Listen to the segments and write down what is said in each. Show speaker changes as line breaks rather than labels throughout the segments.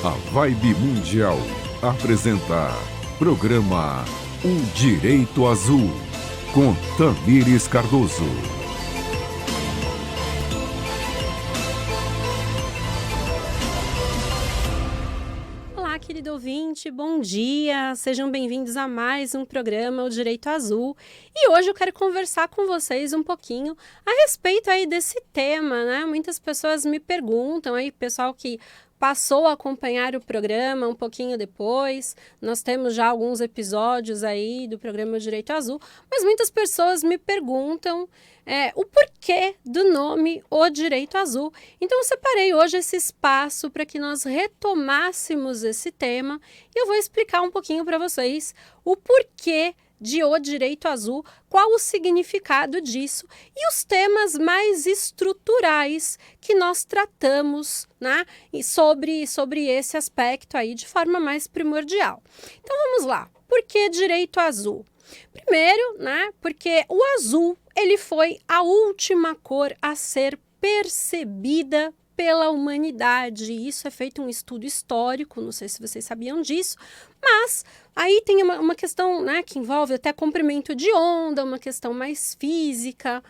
A Vibe Mundial apresenta programa O Direito Azul, com Tamires Cardoso.
Olá, querido ouvinte, bom dia! Sejam bem-vindos a mais um programa O Direito Azul. E hoje eu quero conversar com vocês um pouquinho a respeito aí desse tema, né? Muitas pessoas me perguntam aí, pessoal que passou a acompanhar o programa um pouquinho depois. Nós temos já alguns episódios aí do programa Direito Azul, mas muitas pessoas me perguntam o porquê do nome O Direito Azul. Então eu separei hoje esse espaço para que nós retomássemos esse tema e eu vou explicar um pouquinho para vocês o porquê de O Direito Azul, qual o significado disso e os temas mais estruturais que nós tratamos, né, sobre esse aspecto aí de forma mais primordial. Então vamos lá, por que Direito Azul? Primeiro, né, porque o azul ele foi a última cor a ser percebida pela humanidade. Isso é feito um estudo histórico, não sei se vocês sabiam disso, mas aí tem uma questão, né, que envolve até comprimento de onda, uma questão mais física,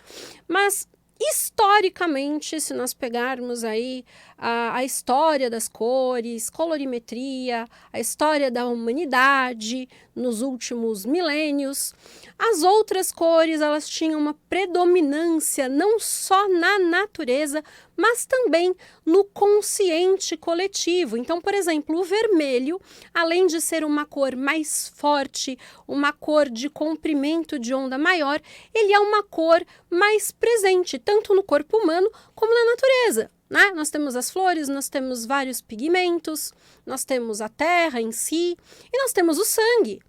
mas historicamente, se nós pegarmos aí a história das cores, colorimetria, a história da humanidade nos últimos milênios, as outras cores elas tinham uma predominância não só na natureza, mas também no consciente coletivo. Então, por exemplo, o vermelho, além de ser uma cor mais forte, uma cor de comprimento de onda maior, ele é uma cor mais presente, tanto no corpo humano como na natureza, né? Nós temos as flores, nós temos vários pigmentos, nós temos a terra em si e nós temos o sangue.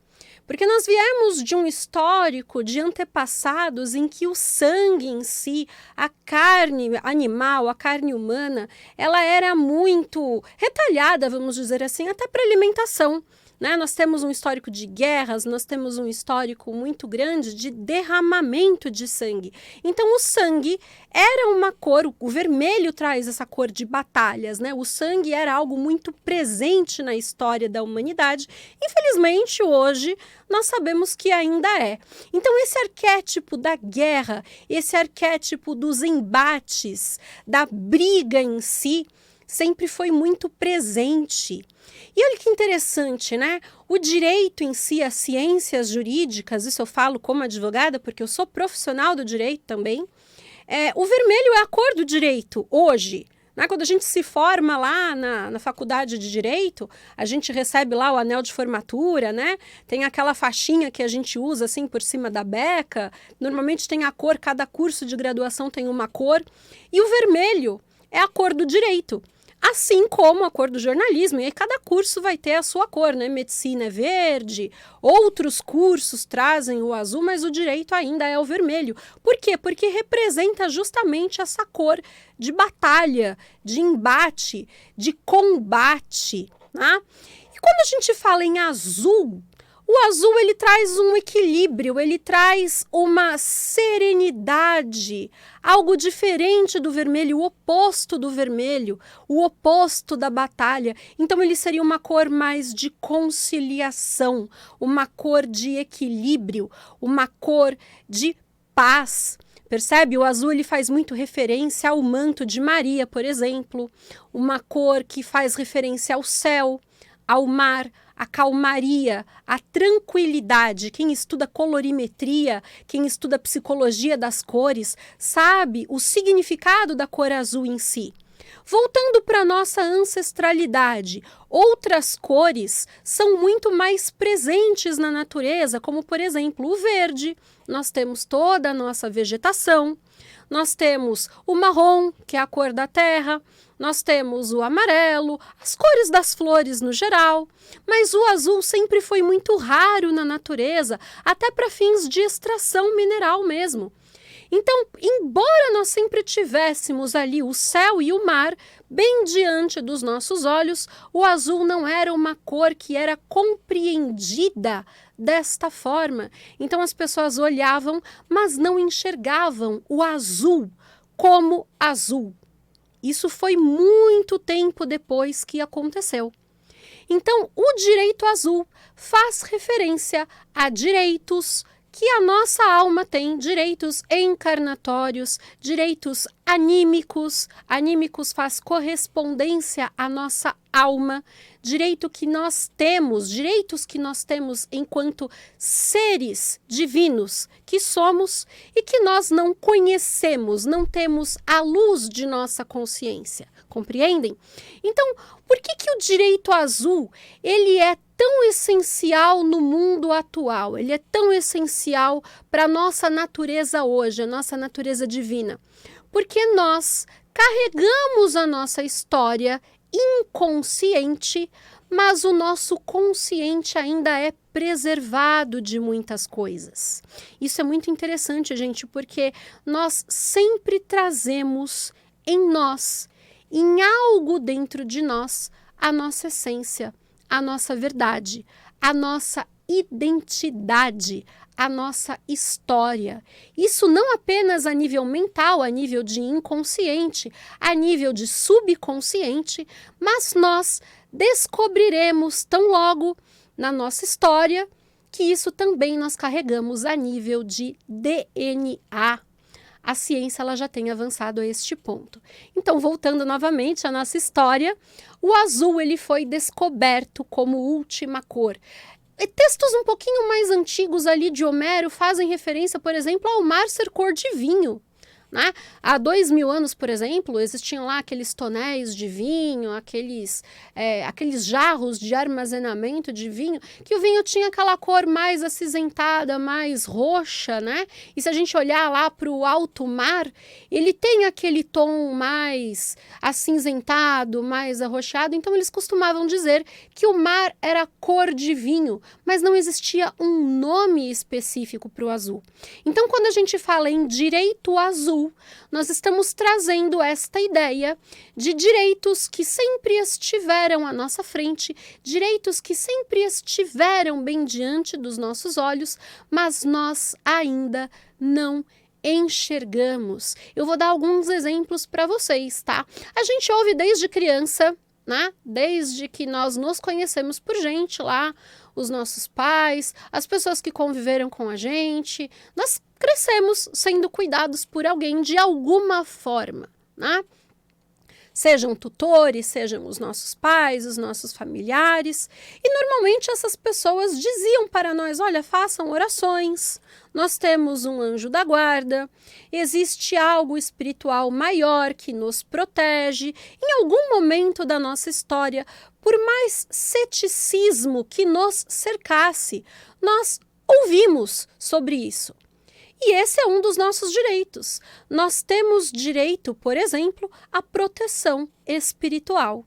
Porque nós viemos de um histórico de antepassados em que o sangue em si, a carne animal, a carne humana, ela era muito retalhada, vamos dizer assim, até para alimentação, né? Nós temos um histórico de guerras, nós temos um histórico muito grande de derramamento de sangue. Então o sangue era uma cor, o vermelho traz essa cor de batalhas, né? O sangue era algo muito presente na história da humanidade. Infelizmente hoje nós sabemos que ainda é. Então esse arquétipo da guerra, esse arquétipo dos embates, da briga em si, sempre foi muito presente. E olha que interessante, né? O direito em si, as ciências jurídicas, isso eu falo como advogada, porque eu sou profissional do direito também, o vermelho é a cor do direito hoje. Né? Quando a gente se forma lá na faculdade de Direito, a gente recebe lá o anel de formatura, né? Tem aquela faixinha que a gente usa assim por cima da beca, normalmente tem a cor, cada curso de graduação tem uma cor, e o vermelho é a cor do direito. Assim como a cor do jornalismo, e aí cada curso vai ter a sua cor, né? Medicina é verde, outros cursos trazem o azul, mas o direito ainda é o vermelho. Por quê? Porque representa justamente essa cor de batalha, de embate, de combate, né? E quando a gente fala em azul, o azul ele traz um equilíbrio, ele traz uma serenidade, algo diferente do vermelho, o oposto do vermelho, o oposto da batalha. Então ele seria uma cor mais de conciliação, uma cor de equilíbrio, uma cor de paz. Percebe? O azul ele faz muito referência ao manto de Maria, por exemplo, uma cor que faz referência ao céu, ao mar, a calmaria, a tranquilidade. Quem estuda colorimetria, quem estuda psicologia das cores, sabe o significado da cor azul em si. Voltando para a nossa ancestralidade, outras cores são muito mais presentes na natureza, como por exemplo o verde. Nós temos toda a nossa vegetação, nós temos o marrom, que é a cor da terra, nós temos o amarelo, as cores das flores no geral, mas o azul sempre foi muito raro na natureza, até para fins de extração mineral mesmo. Então, embora nós sempre tivéssemos ali o céu e o mar bem diante dos nossos olhos, o azul não era uma cor que era compreendida desta forma. Então as pessoas olhavam, mas não enxergavam o azul como azul. Isso foi muito tempo depois que aconteceu. Então, o direito azul faz referência a direitos que a nossa alma tem, direitos encarnatórios, direitos anímicos. Anímicos faz correspondência à nossa alma, direitos que nós temos enquanto seres divinos que somos e que nós não conhecemos, não temos a luz de nossa consciência. Compreendem? Então, por que o direito azul ele é tão essencial no mundo atual? Ele é tão essencial para a nossa natureza hoje, a nossa natureza divina. Porque nós carregamos a nossa história inconsciente, mas o nosso consciente ainda é preservado de muitas coisas. Isso é muito interessante, gente, porque nós sempre trazemos em nós, em algo dentro de nós, a nossa essência, a nossa verdade, a nossa identidade, a nossa história. Isso não apenas a nível mental, a nível de inconsciente, a nível de subconsciente, mas nós descobriremos tão logo na nossa história que isso também nós carregamos a nível de DNA. A ciência ela já tem avançado a este ponto. Então, voltando novamente à nossa história, o azul ele foi descoberto como última cor. E textos um pouquinho mais antigos ali de Homero fazem referência, por exemplo, ao mar ser cor de vinho. Né? Há 2000 anos, por exemplo, existiam lá aqueles tonéis de vinho, aqueles jarros de armazenamento de vinho, que o vinho tinha aquela cor mais acinzentada, mais roxa, né? E se a gente olhar lá para o alto mar, ele tem aquele tom mais acinzentado, mais arroxeado, então eles costumavam dizer que o mar era cor de vinho, mas não existia um nome específico para o azul. Então, quando a gente fala em direito azul, nós estamos trazendo esta ideia de direitos que sempre estiveram à nossa frente, direitos que sempre estiveram bem diante dos nossos olhos, mas nós ainda não enxergamos. Eu vou dar alguns exemplos para vocês, tá? A gente ouve desde criança, né? Desde que nós nos conhecemos por gente lá, os nossos pais, as pessoas que conviveram com a gente, nós crescemos sendo cuidados por alguém de alguma forma, né? Sejam tutores, sejam os nossos pais, os nossos familiares. E normalmente essas pessoas diziam para nós, olha, façam orações, nós temos um anjo da guarda, existe algo espiritual maior que nos protege. Em algum momento da nossa história, por mais ceticismo que nos cercasse, nós ouvimos sobre isso. E esse é um dos nossos direitos. Nós temos direito, por exemplo, à proteção espiritual.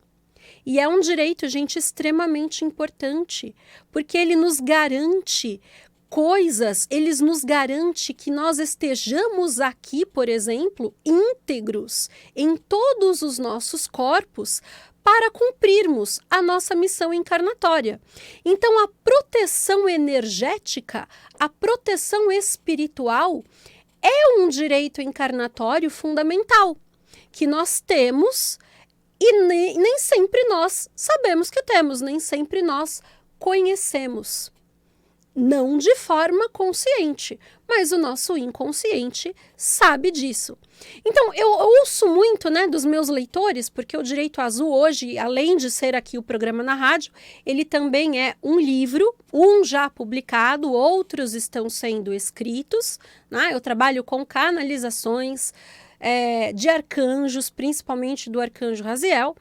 E é um direito, gente, extremamente importante, porque ele nos garante coisas, ele nos garante que nós estejamos aqui, por exemplo, íntegros em todos os nossos corpos, para cumprirmos a nossa missão encarnatória. Então, a proteção energética, a proteção espiritual é um direito encarnatório fundamental, que nós temos e nem sempre nós sabemos que temos, nem sempre nós conhecemos. Não de forma consciente, mas o nosso inconsciente sabe disso. Então, eu ouço muito, né, dos meus leitores, porque o Direito Azul hoje, além de ser aqui o programa na rádio, ele também é um livro, um já publicado, outros estão sendo escritos, né? Eu trabalho com canalizações de arcanjos, principalmente do arcanjo Raziel.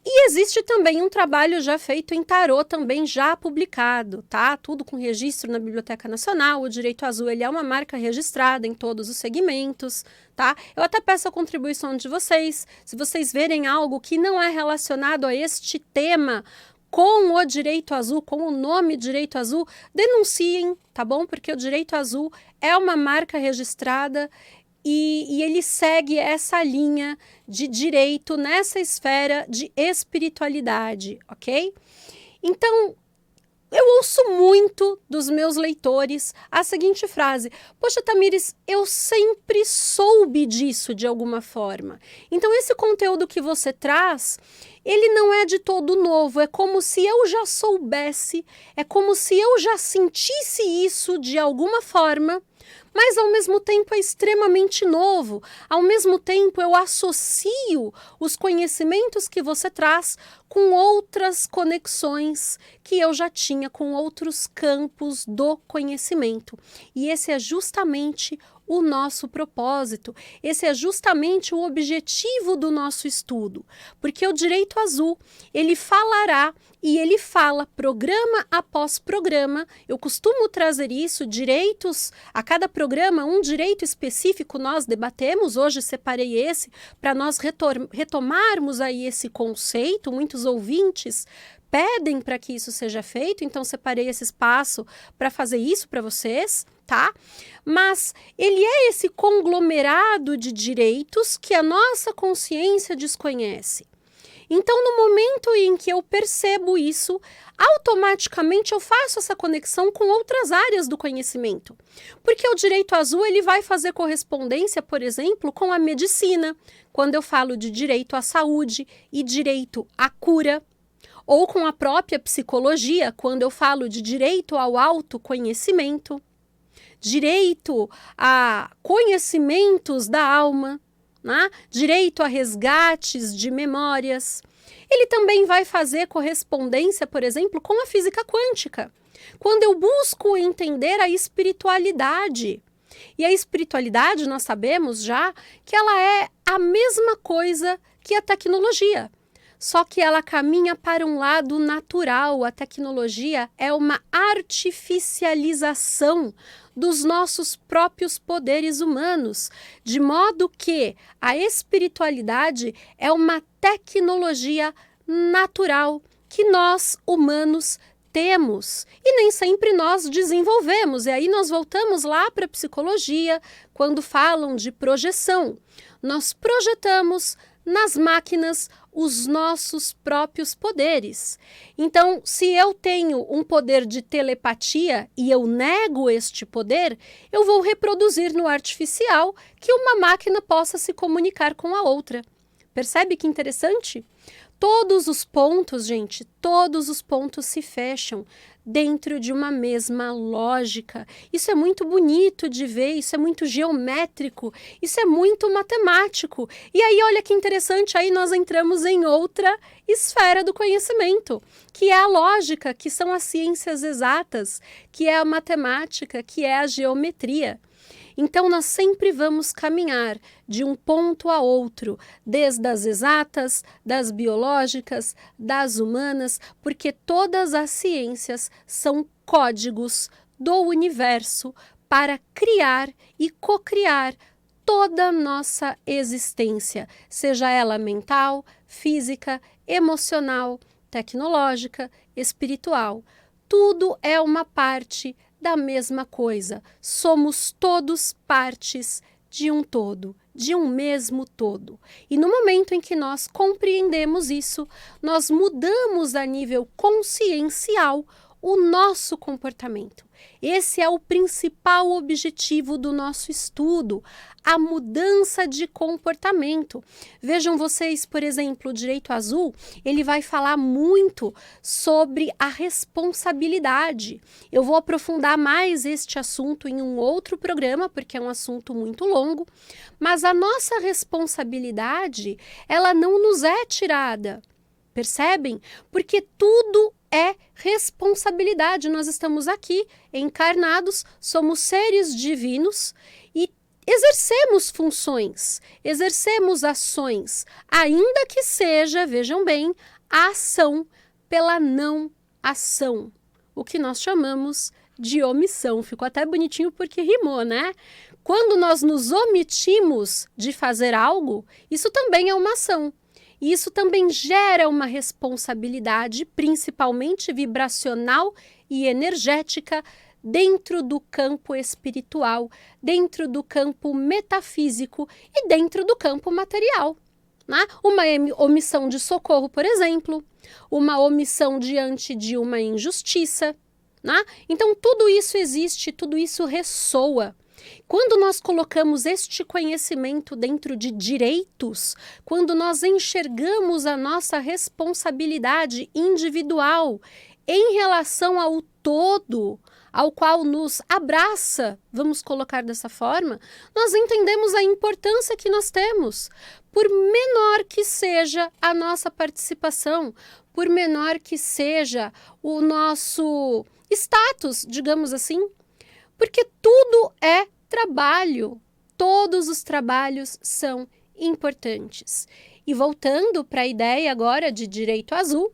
E existe também um trabalho já feito em tarô, também já publicado, tá? Tudo com registro na Biblioteca Nacional. O Direito Azul, ele é uma marca registrada em todos os segmentos, tá? Eu até peço a contribuição de vocês. Se vocês verem algo que não é relacionado a este tema, com o Direito Azul, com o nome Direito Azul, denunciem, tá bom? Porque o Direito Azul é uma marca registrada e ele segue essa linha de direito nessa esfera de espiritualidade, ok? Então, Eu ouço muito dos meus leitores a seguinte frase: poxa, Tamires, eu sempre soube disso de alguma forma. Então, esse conteúdo que você traz, ele não é de todo novo, é como se eu já soubesse, é como se eu já sentisse isso de alguma forma, mas ao mesmo tempo é extremamente novo. Ao mesmo tempo eu associo os conhecimentos que você traz com outras conexões que eu já tinha com outros campos do conhecimento. E esse é justamente o nosso propósito, esse é justamente o objetivo do nosso estudo, porque o Direito Azul, ele falará e ele fala programa após programa. Eu costumo trazer isso, direitos, a cada programa um direito específico nós debatemos. Hoje separei esse para nós retomarmos aí esse conceito. Muitos ouvintes pedem para que isso seja feito, então separei esse espaço para fazer isso para vocês, tá? Mas ele é esse conglomerado de direitos que a nossa consciência desconhece. Então, no momento em que eu percebo isso, automaticamente eu faço essa conexão com outras áreas do conhecimento. Porque o Direito Azul, ele vai fazer correspondência, por exemplo, com a medicina, quando eu falo de direito à saúde e direito à cura, ou com a própria psicologia, quando eu falo de direito ao autoconhecimento, direito a conhecimentos da alma, né? Direito a resgates de memórias. Ele também vai fazer correspondência, por exemplo, com a física quântica, quando eu busco entender a espiritualidade. E a espiritualidade, nós sabemos já que ela é a mesma coisa que a tecnologia, só que ela caminha para um lado natural. A tecnologia é uma artificialização dos nossos próprios poderes humanos, de modo que a espiritualidade é uma tecnologia natural que nós, humanos, temos e nem sempre nós desenvolvemos. E aí nós voltamos lá para a psicologia, quando falam de projeção. Nós projetamos nas máquinas os nossos próprios poderes. Então, se eu tenho um poder de telepatia e eu nego este poder, eu vou reproduzir no artificial que uma máquina possa se comunicar com a outra. Percebe que interessante? Todos os pontos, gente, todos os pontos se fecham dentro de uma mesma lógica. Isso é muito bonito de ver, isso é muito geométrico, isso é muito matemático. E aí, olha que interessante, aí nós entramos em outra esfera do conhecimento, que é a lógica, que são as ciências exatas, que é a matemática, que é a geometria. Então, nós sempre vamos caminhar de um ponto a outro, desde as exatas, das biológicas, das humanas, porque todas as ciências são códigos do universo para criar e cocriar toda a nossa existência, seja ela mental, física, emocional, tecnológica, espiritual. Tudo é uma parte da mesma coisa. Somos todos partes de um todo, de um mesmo todo. E no momento em que nós compreendemos isso, nós mudamos a nível consciencial o nosso comportamento. Esse é o principal objetivo do nosso estudo, a mudança de comportamento. Vejam vocês, por exemplo, o Direito Azul, ele vai falar muito sobre a responsabilidade. Eu vou aprofundar mais este assunto em um outro programa, porque é um assunto muito longo, mas a nossa responsabilidade, ela não nos é tirada. Percebem? Porque tudo é responsabilidade. Nós estamos aqui encarnados, somos seres divinos e exercemos funções, exercemos ações, ainda que seja, vejam bem, a ação pela não ação, o que nós chamamos de omissão. Ficou até bonitinho porque rimou, né? Quando nós nos omitimos de fazer algo, isso também é uma ação. E isso também gera uma responsabilidade, principalmente vibracional e energética, dentro do campo espiritual, dentro do campo metafísico e dentro do campo material. Né? Uma omissão de socorro, por exemplo, uma omissão diante de uma injustiça, né? Então, tudo isso existe, tudo isso ressoa. Quando nós colocamos este conhecimento dentro de direitos, quando nós enxergamos a nossa responsabilidade individual em relação ao todo, ao qual nos abraça, vamos colocar dessa forma, nós entendemos a importância que nós temos, por menor que seja a nossa participação, por menor que seja o nosso status, digamos assim, porque tudo é trabalho, todos os trabalhos são importantes. E voltando para a ideia agora de direito azul,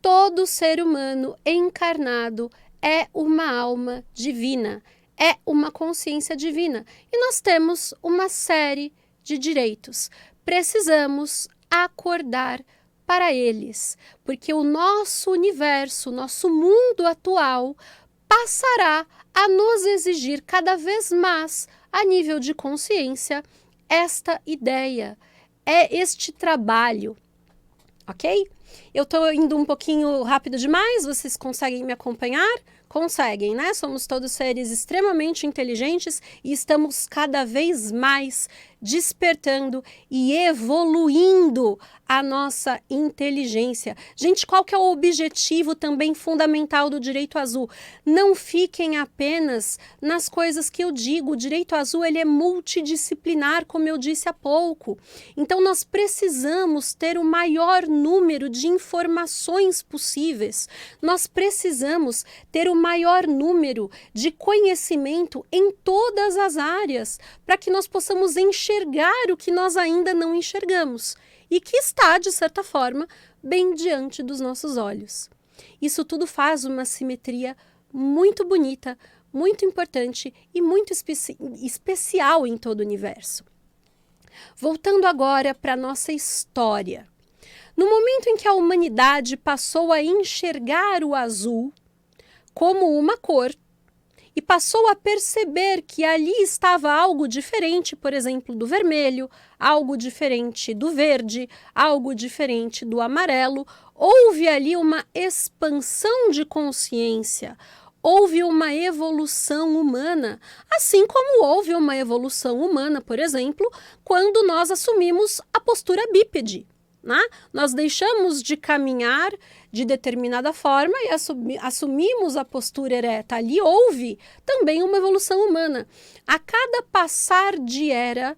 todo ser humano encarnado é uma alma divina, é uma consciência divina. E nós temos uma série de direitos. Precisamos acordar para eles, porque o nosso universo, nosso mundo atual, passará a nos exigir cada vez mais, a nível de consciência, esta ideia, este trabalho, ok? Eu estou indo um pouquinho rápido demais, vocês conseguem me acompanhar? Conseguem, né? Somos todos seres extremamente inteligentes e estamos cada vez mais despertando e evoluindo a nossa inteligência. Gente, qual que é o objetivo também fundamental do direito azul? Não fiquem apenas nas coisas que eu digo. O direito azul, ele é multidisciplinar, como eu disse há pouco. Então, nós precisamos ter o maior número de informações possíveis. Nós precisamos ter o maior número de conhecimento em todas as áreas, para que nós possamos enxergar o que nós ainda não enxergamos e que está, de certa forma, bem diante dos nossos olhos. Isso tudo faz uma simetria muito bonita, muito importante e muito especial em todo o universo. Voltando agora para a nossa história. No momento em que a humanidade passou a enxergar o azul como uma cor, e passou a perceber que ali estava algo diferente, por exemplo, do vermelho, algo diferente do verde, algo diferente do amarelo, houve ali uma expansão de consciência, houve uma evolução humana, assim como houve uma evolução humana, por exemplo, quando nós assumimos a postura bípede. Né? Nós deixamos de caminhar de determinada forma e assumimos a postura ereta. Ali houve também uma evolução humana. A cada passar de era,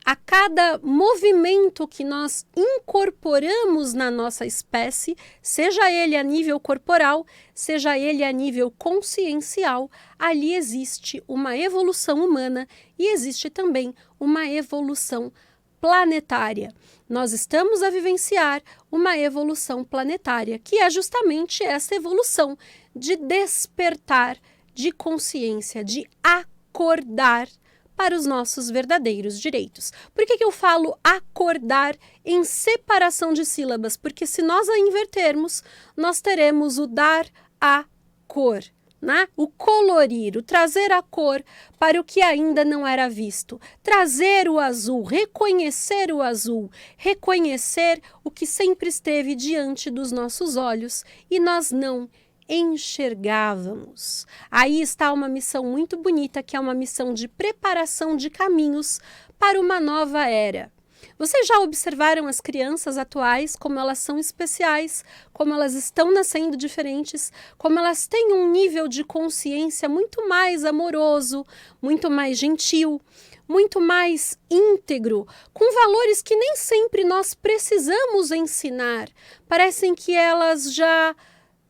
a cada movimento que nós incorporamos na nossa espécie, seja ele a nível corporal, seja ele a nível consciencial, ali existe uma evolução humana e existe também uma evolução planetária. Nós estamos a vivenciar uma evolução planetária, que é justamente essa evolução de despertar de consciência, de acordar para os nossos verdadeiros direitos. Por que eu falo acordar em separação de sílabas? Porque se nós a invertermos, nós teremos o dar a cor. Né? O colorir, o trazer a cor para o que ainda não era visto, trazer o azul, reconhecer o azul, reconhecer o que sempre esteve diante dos nossos olhos e nós não enxergávamos. Aí está uma missão muito bonita, que é uma missão de preparação de caminhos para uma nova era. Vocês já observaram as crianças atuais, como elas são especiais, como elas estão nascendo diferentes, como elas têm um nível de consciência muito mais amoroso, muito mais gentil, muito mais íntegro, com valores que nem sempre nós precisamos ensinar. Parecem que elas já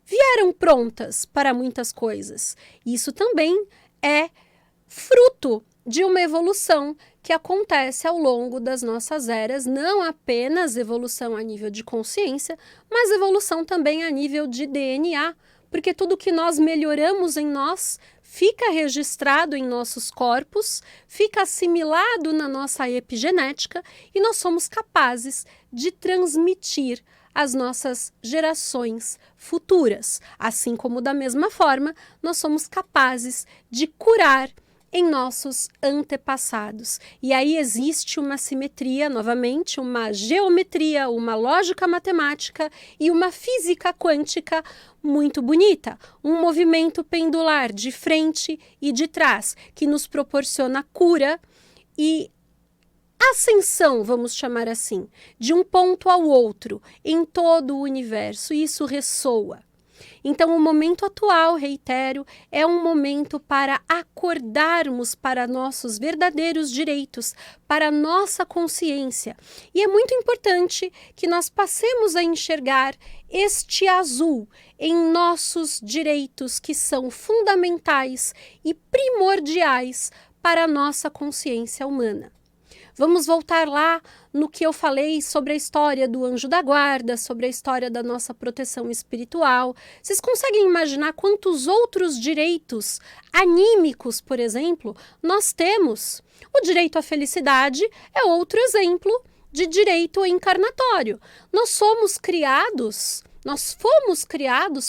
vieram prontas para muitas coisas. Isso também é fruto de uma evolução que acontece ao longo das nossas eras, não apenas evolução a nível de consciência, mas evolução também a nível de DNA, porque tudo que nós melhoramos em nós fica registrado em nossos corpos, fica assimilado na nossa epigenética e nós somos capazes de transmitir às nossas gerações futuras, assim como da mesma forma nós somos capazes de curar em nossos antepassados. E aí existe uma simetria, novamente, uma geometria, uma lógica matemática e uma física quântica muito bonita. Um movimento pendular de frente e de trás, que nos proporciona cura e ascensão, vamos chamar assim, de um ponto ao outro em todo o universo. Isso ressoa. Então, o momento atual, reitero, é um momento para acordarmos para nossos verdadeiros direitos, para nossa consciência. E é muito importante que nós passemos a enxergar este azul em nossos direitos, que são fundamentais e primordiais para a nossa consciência humana. Vamos voltar lá no que eu falei sobre a história do anjo da guarda, sobre a história da nossa proteção espiritual. Vocês conseguem imaginar quantos outros direitos anímicos, por exemplo, nós temos? O direito à felicidade é outro exemplo de direito encarnatório. Nós fomos criados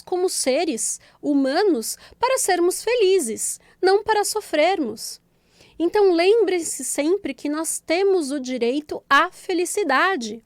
como seres humanos para sermos felizes, não para sofrermos. Então, lembre-se sempre que nós temos o direito à felicidade.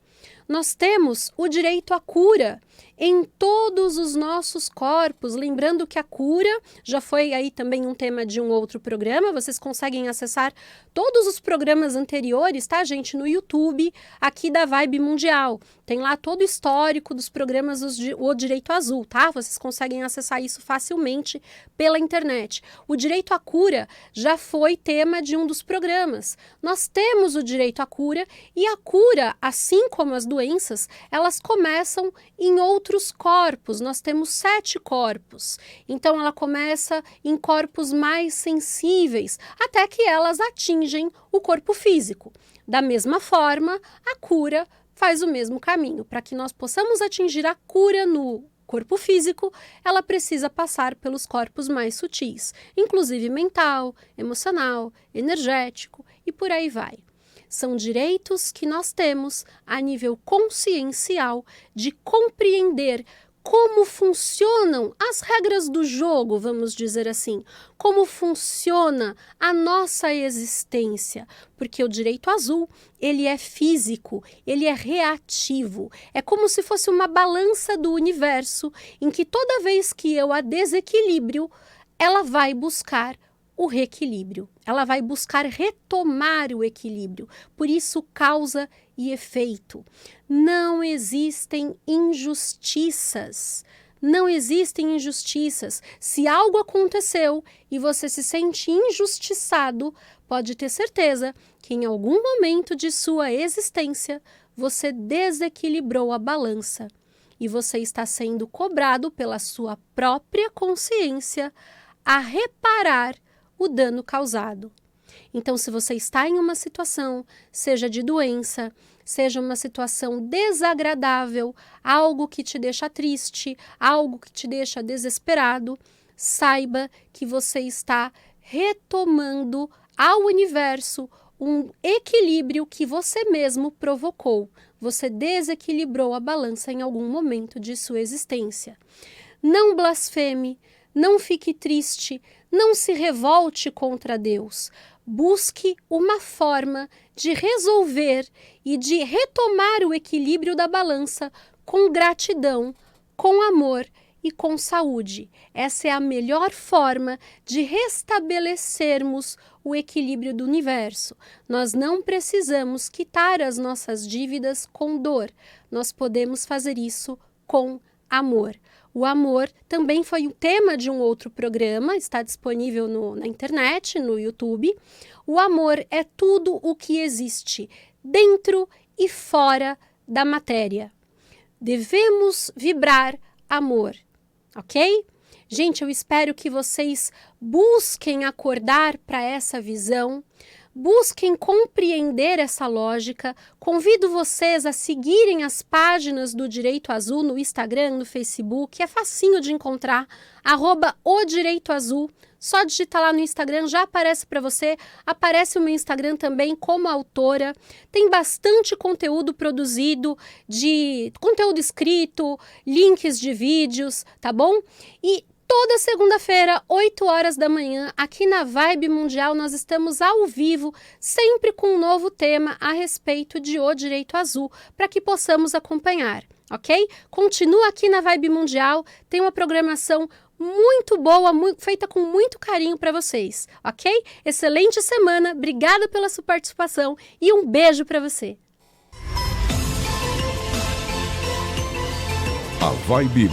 Nós temos o direito à cura em todos os nossos corpos. Lembrando que a cura já foi aí também um tema de um outro programa. Vocês conseguem acessar todos os programas anteriores, tá, gente? No YouTube, aqui da Vibe Mundial. Tem lá todo o histórico dos programas O Direito Azul, tá? Vocês conseguem acessar isso facilmente pela internet. O direito à cura já foi tema de um dos programas. Nós temos o direito à cura e a cura, assim como as doenças, elas começam em outros corpos. Nós temos 7 corpos. Então, ela começa em corpos mais sensíveis, até que elas atingem o corpo físico. Da mesma forma, a cura faz o mesmo caminho. Para que nós possamos atingir a cura no corpo físico, ela precisa passar pelos corpos mais sutis, inclusive mental, emocional, energético e por aí vai. São direitos que nós temos a nível consciencial de compreender como funcionam as regras do jogo, vamos dizer assim, como funciona a nossa existência, porque o direito azul, ele é físico, ele é reativo, é como se fosse uma balança do universo, em que toda vez que eu a desequilíbrio, ela vai buscar o reequilíbrio, ela vai buscar retomar o equilíbrio, por isso causa e efeito. Não existem injustiças, não existem injustiças. Se algo aconteceu e você se sente injustiçado, pode ter certeza que em algum momento de sua existência você desequilibrou a balança e você está sendo cobrado pela sua própria consciência a reparar o dano causado. Então, se você está em uma situação, seja de doença, seja uma situação desagradável, algo que te deixa triste, algo que te deixa desesperado, saiba que você está retomando ao universo um equilíbrio que você mesmo provocou. Você desequilibrou a balança em algum momento de sua existência. Não blasfeme, não fique triste, não se revolte contra Deus. Busque uma forma de resolver e de retomar o equilíbrio da balança com gratidão, com amor e com saúde. Essa é a melhor forma de restabelecermos o equilíbrio do universo. Nós não precisamos quitar as nossas dívidas com dor. Nós podemos fazer isso com amor. O amor também foi o tema de um outro programa, está disponível na internet, no YouTube. O amor é tudo o que existe dentro e fora da matéria. Devemos vibrar amor, ok? Gente, eu espero que vocês busquem acordar para essa visão, busquem compreender essa lógica. Convido vocês a seguirem as páginas do Direito Azul no Instagram, no Facebook. É facinho de encontrar, @ODireitoAzul. Só digitar lá no Instagram, já aparece para você. Aparece o meu Instagram também como autora. Tem bastante conteúdo produzido, de conteúdo escrito, links de vídeos, tá bom? E Toda segunda-feira, 8 horas da manhã, aqui na Vibe Mundial, nós estamos ao vivo, sempre com um novo tema a respeito de O Direito Azul, para que possamos acompanhar, ok? Continua aqui na Vibe Mundial, tem uma programação muito boa, feita com muito carinho para vocês, ok? Excelente semana, obrigada pela sua participação e um beijo para você.
A Vibe